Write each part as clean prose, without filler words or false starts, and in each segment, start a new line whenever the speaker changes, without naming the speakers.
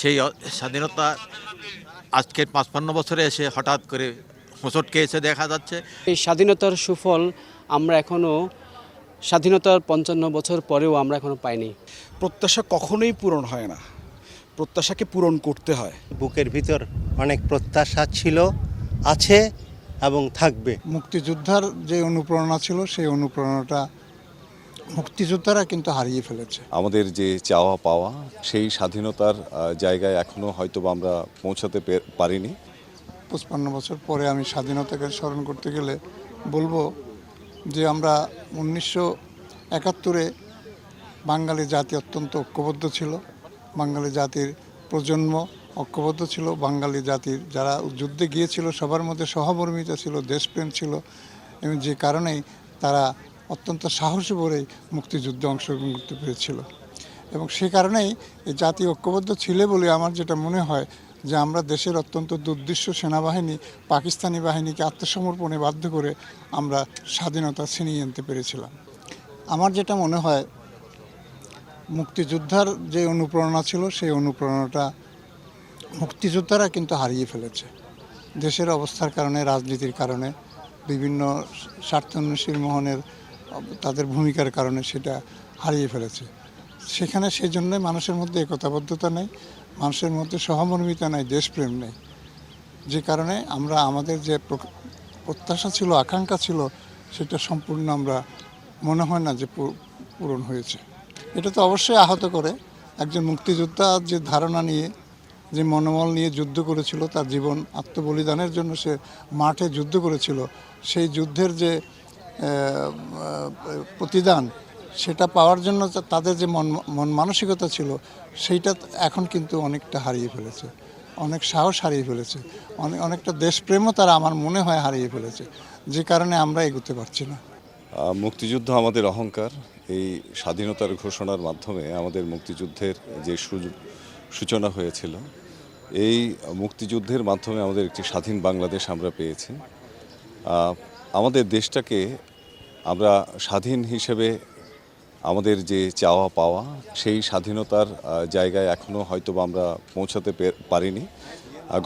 সেই স্বাধীনতা আজকের ৫৫ বছরে এসে হঠাৎ করে হোঁচট খেয়েছে দেখা যাচ্ছে।
এই স্বাধীনতার সুফল আমরা এখনও স্বাধীনতার ৫৫ বছর পরেও আমরা এখনও পাইনি।
প্রত্যাশা কখনোই পূরণ হয় না, প্রত্যাশাকে পূরণ করতে হয়।
বুকের ভিতর অনেক প্রত্যাশা ছিল, আছে এবং থাকবে।
মুক্তিযোদ্ধার যে অনুপ্রেরণা ছিল সেই অনুপ্রেরণাটা মুক্তিযোদ্ধারা কিন্তু হারিয়ে ফেলেছে।
আমাদের যে চাওয়া পাওয়া সেই স্বাধীনতার জায়গায় এখনও হয়তো আমরা পৌঁছাতে পারিনি।
৫৫ বছর পরে আমি স্বাধীনতাকে স্মরণ করতে গেলে বলবো যে আমরা ১৯৭১-এ বাঙালি জাতি অত্যন্ত ঐক্যবদ্ধ ছিল, বাঙালি জাতির প্রজন্ম ঐক্যবদ্ধ ছিল, বাঙালি জাতির যারা যুদ্ধে গিয়েছিল সবার মধ্যে সহমর্মিতা ছিল, দেশপ্রেম ছিল, এবং যে কারণেই তারা অত্যন্ত সাহসী ভরেই মুক্তিযুদ্ধে অংশগ্রহণ করতে পেরেছিল। এবং সে কারণেই এই জাতি ঐক্যবদ্ধ ছিল বলে আমার যেটা মনে হয় যে আমরা দেশের অত্যন্ত দুর্দৃশ্য সেনাবাহিনী পাকিস্তানি বাহিনীকে আত্মসমর্পণে বাধ্য করে আমরা স্বাধীনতা ছিনিয়ে আনতে পেরেছিলাম। আমার যেটা মনে হয় মুক্তিযোদ্ধার যে অনুপ্রেরণা ছিল সেই অনুপ্রেরণাটা মুক্তিযোদ্ধারা কিন্তু হারিয়ে ফেলেছে। দেশের অবস্থার কারণে, রাজনীতির কারণে, বিভিন্ন স্বার্থান্বেষীর মহলের তাদের ভূমিকার কারণে সেটা হারিয়ে ফেলেছে। সেখানে সেই জন্যই মানুষের মধ্যে একতাবদ্ধতা নেই, মানুষের মধ্যে সহমর্মিতা নেই, দেশপ্রেম নেই, যে কারণে আমরা আমাদের যে প্রত্যাশা ছিল, আকাঙ্ক্ষা ছিল, সেটা সম্পূর্ণ আমরা মনে হয় না যে পূরণ হয়েছে। এটা তো অবশ্যই আহত করে। একজন মুক্তিযোদ্ধা যে ধারণা নিয়ে, যে মনোবল নিয়ে যুদ্ধ করেছিল, তার জীবন আত্মবলিদানের জন্য সে মাঠে যুদ্ধ করেছিল, সেই যুদ্ধের যে প্রতিদান সেটা পাওয়ার জন্য তাদের যে মন মানসিকতা ছিল সেইটা এখন কিন্তু অনেকটা হারিয়ে ফেলেছে, অনেক সাহস হারিয়ে ফেলেছে, অনেকটা দেশপ্রেমও তারা আমার মনে হয় হারিয়ে ফেলেছে, যে কারণে আমরা এগোতে পারছি না।
মুক্তিযুদ্ধ আমাদের অহংকার। এই স্বাধীনতার ঘোষণার মাধ্যমে আমাদের মুক্তিযুদ্ধের যে সূচনা হয়েছিল, এই মুক্তিযুদ্ধের মাধ্যমে আমাদের একটি স্বাধীন বাংলাদেশ আমরা পেয়েছি। আমাদের দেশটাকে আমরা স্বাধীন হিসেবে আমাদের যে চাওয়া পাওয়া সেই স্বাধীনতার জায়গায় এখনও হয়তো আমরা পৌঁছাতে পারিনি।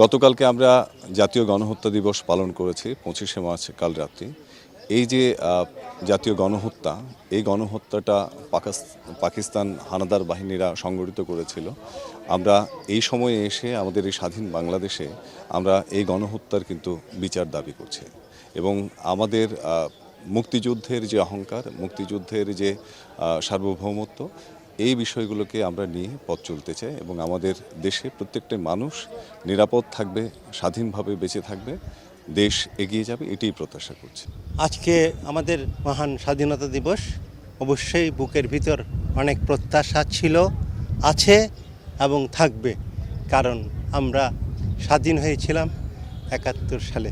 গতকালকে আমরা জাতীয় গণহত্যা দিবস পালন করেছি, ২৫শে মার্চ কাল রাত্রি। এই যে জাতীয় গণহত্যা, এই গণহত্যাটা পাকিস্তান হানাদার বাহিনীরা সংগঠিত করেছিল। আমরা এই সময়ে এসে আমাদের এই স্বাধীন বাংলাদেশে আমরা এই গণহত্যার কিন্তু বিচার দাবি করছি, এবং আমাদের মুক্তিযুদ্ধের যে অহংকার, মুক্তিযুদ্ধের যে সার্বভৌমত্ব, এই বিষয়গুলোকে আমরা নিয়ে পথ চলতে চাই, এবং আমাদের দেশে প্রত্যেকটা মানুষ নিরাপদ থাকবে, স্বাধীনভাবে বেঁচে থাকবে, দেশ এগিয়ে যাবে, এটাই প্রত্যাশা করছি।
আজকে আমাদের মহান স্বাধীনতা দিবস। অবশ্যই বুকের ভিতর অনেক প্রত্যাশা ছিল, আছে এবং থাকবে, কারণ আমরা স্বাধীন হয়েছিলাম ৭১ সালে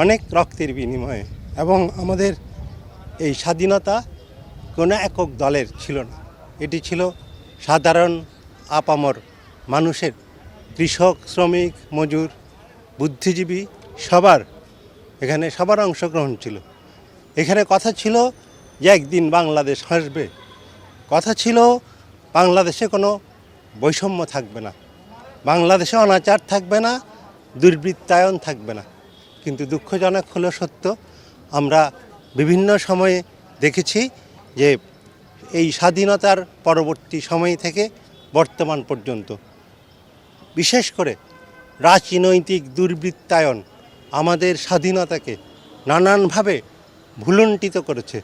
অনেক রক্তের বিনিময়ে, এবং আমাদের এই স্বাধীনতা কোনো একক দলের ছিল না, এটি ছিল সাধারণ আপামর মানুষের, কৃষক, শ্রমিক, মজুর, বুদ্ধিজীবী, সবার এখানে সবার অংশগ্রহণ ছিল। এখানে কথা ছিল যে একদিন বাংলাদেশ হাসবে, কথা ছিল বাংলাদেশে কোনো বৈষম্য থাকবে না, বাংলাদেশে অনাচার থাকবে না, দুর্বৃত্তায়ন থাকবে না। কিন্তু দুঃখজনক হলো সত্য, আমরা বিভিন্ন সময়ে দেখেছি যে এই স্বাধীনতার পরবর্তী সময় থেকে বর্তমান পর্যন্ত বিশেষ করে রাজনৈতিক দুর্বৃত্তায়ন আমাদের স্বাধীনতাকে নানানভাবে ভুলুণ্ঠিত করেছে,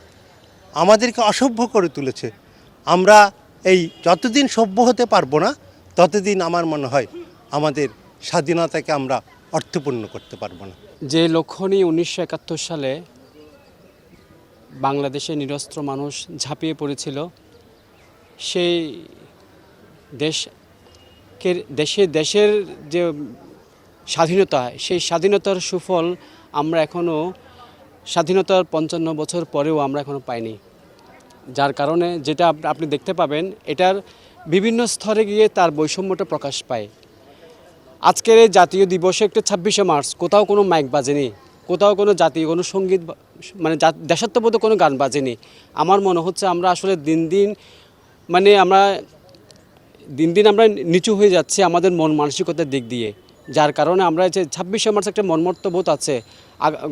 আমাদেরকে অসভ্য করে তুলেছে। আমরা এই যতদিন সভ্য হতে পারবো না, ততদিন আমার মনে হয় আমাদের স্বাধীনতাকে আমরা অর্থপূর্ণ করতে পারবো না।
যে লক্ষ্য নিয়ে ১৯৭১ সালে বাংলাদেশে নিরস্ত্র মানুষ ঝাঁপিয়ে পড়েছিল, সেই দেশের যে স্বাধীনতা, সেই স্বাধীনতার সুফল আমরা এখনও স্বাধীনতার ৫৫ বছর পরেও আমরা এখনও পাইনি। যার কারণে যেটা আপনি দেখতে পাবেন, এটার বিভিন্ন স্তরে গিয়ে তার বৈষম্যটা প্রকাশ পায়। আজকের এই জাতীয় দিবসে একটা ২৬শে মার্চ কোথাও কোনো মাইক বাজেনি, কোথাও কোনো জাতীয় কোনো সঙ্গীত, মানে দেশাত্মবোধক কোনো গান বাজেনি। আমার মনে হচ্ছে আমরা আসলে দিন দিন আমরা দিন দিন আমরা নিচু হয়ে যাচ্ছি আমাদের মন মানসিকতার দিক দিয়ে, যার কারণে আমরা যে 26শে মার্চ একটা মর্মর্থবোধ আছে।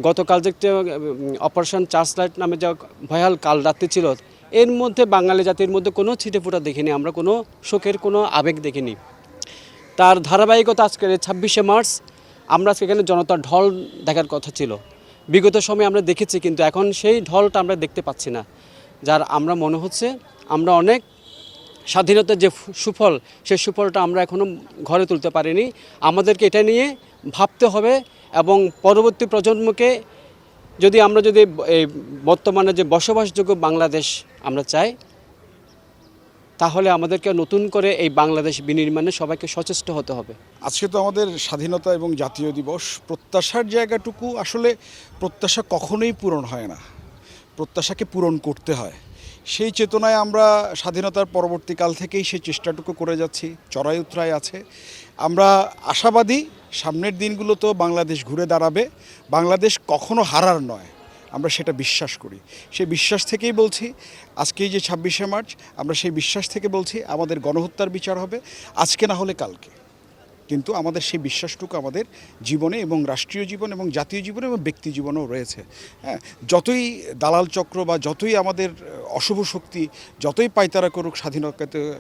গতকাল যে একটা অপারেশন চার্জলাইট নামে যা ভয়াল কাল রাত্রি ছিল, এর মধ্যে বাঙালি জাতির মধ্যে কোনো ছিটেফোঁটা দেখিনি, আমরা কোনো শোকের কোনো আবেগ দেখিনি। তার ধারাবাহিকতা আজকের 26শে মার্চ আমরা আজকে এখানে জনতার ঢল দেখার কথা ছিল, বিগত সময়ে আমরা দেখেছি, কিন্তু এখন সেই ঢলটা আমরা দেখতে পাচ্ছি না। যার আমরা মনে হচ্ছে আমরা অনেক স্বাধীনতার যে সুফল, সেই সুফলটা আমরা এখনও ঘরে তুলতে পারিনি। আমাদেরকে এটা নিয়ে ভাবতে হবে এবং পরবর্তী প্রজন্মকে যদি এই বর্তমানে যে বসবাসযোগ্য বাংলাদেশ আমরা চাই, তাহলে আমাদেরকে নতুন করে এই বাংলাদেশ বিনির্মাণে সবাইকে সচেষ্ট হতে হবে।
আজকে তো আমাদের স্বাধীনতা এবং জাতীয় দিবস। প্রত্যাশার জায়গাটুকু আসলে প্রত্যাশা কখনোই পূরণ হয় না, প্রত্যাশাকে পূরণ করতে হয়। সেই চেতনায় আমরা স্বাধীনতার পরবর্তীকাল থেকেই সেই চেষ্টাটুকু করে যাচ্ছি, চড়াই উতরাই আছে। আমরা আশাবাদী সামনের দিনগুলোতেও বাংলাদেশ ঘুরে দাঁড়াবে, বাংলাদেশ কখনো হারার নয়, আমরা সেটা বিশ্বাস করি। সেই বিশ্বাস থেকেই বলছি আজকেই যে 26শে মার্চ, আমরা সেই বিশ্বাস থেকে বলছি আমাদের গণহত্যার বিচার হবে, আজকে না হলে কালকে। কিন্তু আমাদের সেই বিশ্বাসটুকু আমাদের জীবনে এবং রাষ্ট্রীয় জীবন এবং জাতীয় জীবনে এবং ব্যক্তি জীবনেও রয়েছে। হ্যাঁ, যতই দালাল চক্র বা যতই আমাদের অশুভ শক্তি যতই পায়তারা করুক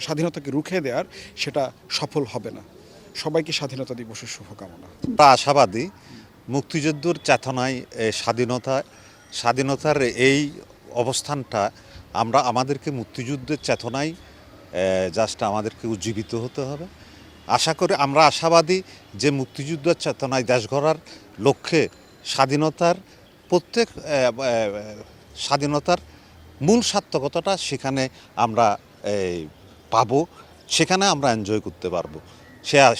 স্বাধীনতাকে রুখে দেওয়ার, সেটা সফল হবে না। সবাইকে স্বাধীনতা দিবসের শুভকামনা।
আমরা আশাবাদী মুক্তিযুদ্ধের চেতনায় স্বাধীনতার এই অবস্থানটা আমাদেরকে মুক্তিযুদ্ধের চেতনায় জাস্ট আমাদেরকে উজ্জীবিত হতে হবে। আমরা আশাবাদী যে মুক্তিযুদ্ধের চেতনায় দেশ গড়ার লক্ষ্যে স্বাধীনতার মূল সার্থকতাটা সেখানে আমরা পাবো, সেখানে আমরা এনজয় করতে পারবো,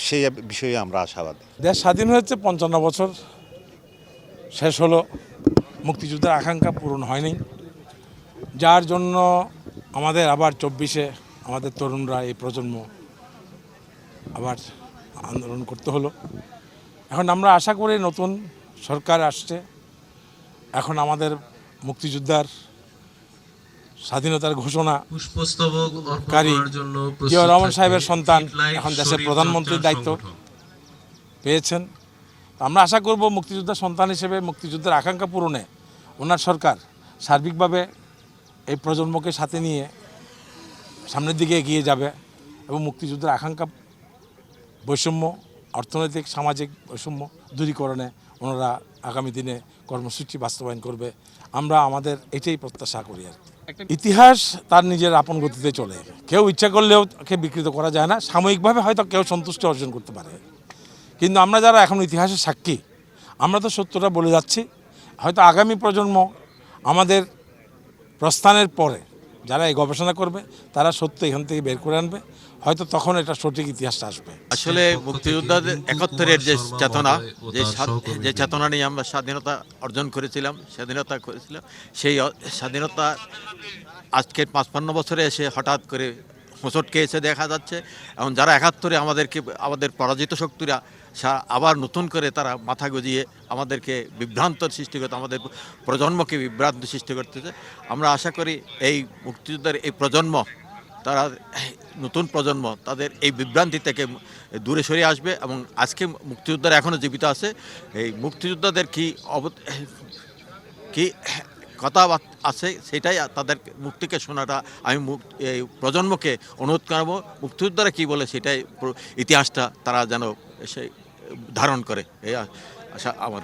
সেই বিষয়ে আমরা আশাবাদী।
দেশ স্বাধীন হয়েছে 55 বছর শেষ হলো, মুক্তিযুদ্ধের আকাঙ্ক্ষা পূরণ হয়নি, যার জন্য আমাদের আবার 24-এ আমাদের তরুণরা, এই প্রজন্ম আবার আন্দোলন করতে হলো। এখন আমরা আশা করি নতুন সরকার আসছে, এখন আমাদের মুক্তিযোদ্ধার স্বাধীনতার ঘোষণাকারী জিয়াউর রহমান সাহেবের সন্তান এখন দেশের প্রধানমন্ত্রীর দায়িত্ব পেয়েছেন। আমরা আশা করব মুক্তিযোদ্ধার সন্তান হিসেবে মুক্তিযুদ্ধের আকাঙ্ক্ষা পূরণে ওনার সরকার সার্বিকভাবে এই প্রজন্মকে সাথে নিয়ে সামনের দিকে এগিয়ে যাবে এবং মুক্তিযুদ্ধের আকাঙ্ক্ষা বৈষম্য, অর্থনৈতিক সামাজিক বৈষম্য দূরীকরণে ওনারা আগামী দিনে কর্মসূচি বাস্তবায়ন করবে। আমরা আমাদের এটাই প্রত্যাশা করি আর কি। ইতিহাস তার নিজের আপন গতিতে চলে, কেউ ইচ্ছা করলেও কে বিকৃত করা যায় না। সাময়িকভাবে হয়তো কেউ সন্তুষ্টি অর্জন করতে পারে, কিন্তু আমরা যারা এখন ইতিহাসের সাক্ষী, আমরা তো সত্যটা বলে যাচ্ছি। হয়তো আগামী প্রজন্ম আমাদের প্রস্থানের পরে যারা এই গবেষণা করবে, তারা সত্য এখান থেকে বের করে আনবে, হয়তো তখন এটা সঠিক ইতিহাসটা আসবে।
আসলে মুক্তিযোদ্ধাদের 71-এর যে চেতনা, যে চেতনা নিয়ে আমরা স্বাধীনতা অর্জন করেছিলাম, সেই স্বাধীনতা আজকের 55 বছরে এসে হঠাৎ করে হোঁচট খেয়েছে দেখা যাচ্ছে। এবং যারা 71-এ আমাদের পরাজিত শক্তিরা আবার নতুন করে তারা মাথা গজিয়ে আমাদেরকে বিভ্রান্তর সৃষ্টি করতে, আমাদের প্রজন্মকে বিভ্রান্ত সৃষ্টি করতেছে। আমরা আশা করি এই মুক্তিযুদ্ধের এই প্রজন্ম, তারা নতুন প্রজন্ম তাদের এই বিভ্রান্তি থেকে দূরে সরে আসবে এবং আজকে মুক্তিযোদ্ধারা এখনও জীবিত আছে। এই মুক্তিযোদ্ধাদের কি কথা আছে সেটাই তাদের মুক্তিকে শোনাটা আমি এই প্রজন্মকে অনুরোধ করবো। মুক্তিযোদ্ধারা কী বলে সেটাই ইতিহাসটা তারা যেন সে ধারণ করে, এই আশা আমার।